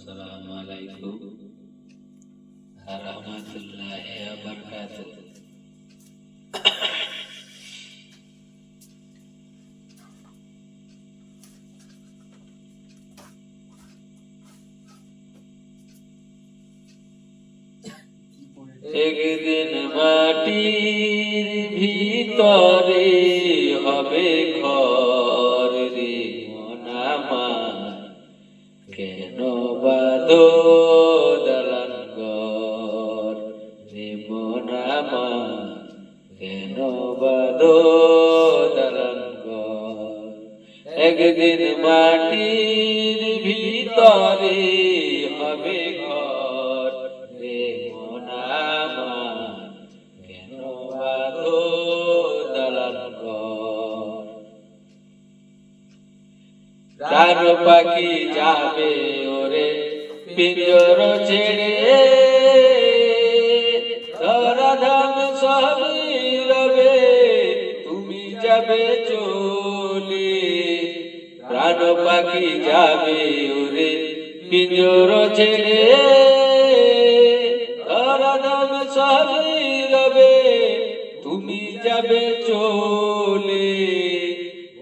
আসসালামু আলাইকুম রাহমাতুল্লাহি ওয়া বারাকাতুহু। একদিন মাটির ভিতরে হবে ঘর রে মন আমার, কেন বাঁধো দালান ঘর রে মন আমার, কেন বাঁধো দালান ঘর। একদিন মাটির ভিতরে হবে ঘর রে মন আমার, কেন বাঁধো দালান ঘর। প্রাণ পাখি যাবে ওরে পিঞ্জর ছেড়ে, ধরাধাম সবই রবে তুমি যাবে চলে। প্রাণ পাখি যাবে ওরে পিঞ্জর ছেড়ে, ধরাধাম সবই রবে তুমি যাবে চলে।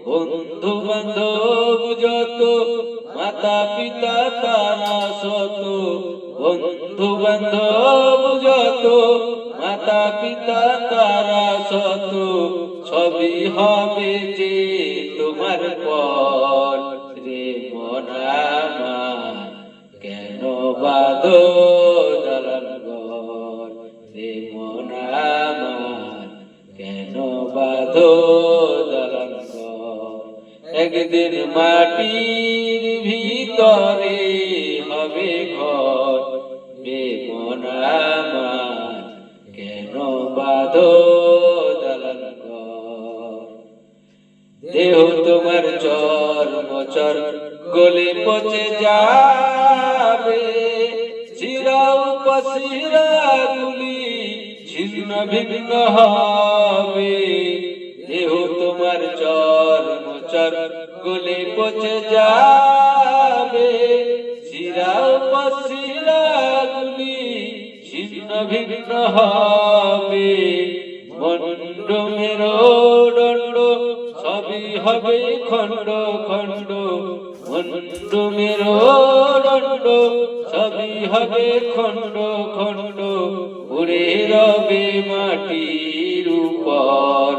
বন্ধু বান্ধব যত মাতা পিতা তারা শত, বন্ধু বান্ধব যত মাতা পিতা তারা শত, সবই হবে যে তোমার পর রে মন আমার, কেন বাঁধো দালান ঘর রে মন আমার, কেন বাঁধো দালান ঘর। একদিন মাটির ভিতরে হবে ঘর রে মন আমার, কেন বাঁধো দালান ঘর। দেহ তোমার চর্মচর গলে পচে যাবে, শিরা উপশিরা গুলি ছিন্ন ভিন্ন হবে। দেহ তোমার চর্মচর গলে পচে যাবে, শিরা উপশিরা গুলি ছিন্ন ভিন্ন হবে। মন্ড মেরুদণ্ড সবই হবে খণ্ড খণ্ড, মন্ড মেরুদণ্ড সবই হবে খণ্ড খণ্ড, উড়ে রবে মাটির উপর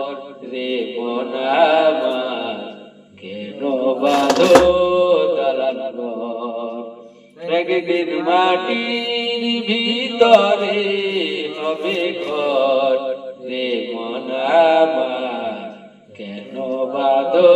রে মন আমার, কেন বাঁধো দালান ঘর। একদিন মাটির ভিতরে হবে ঘর রে মন আমার, কেন বাঁধো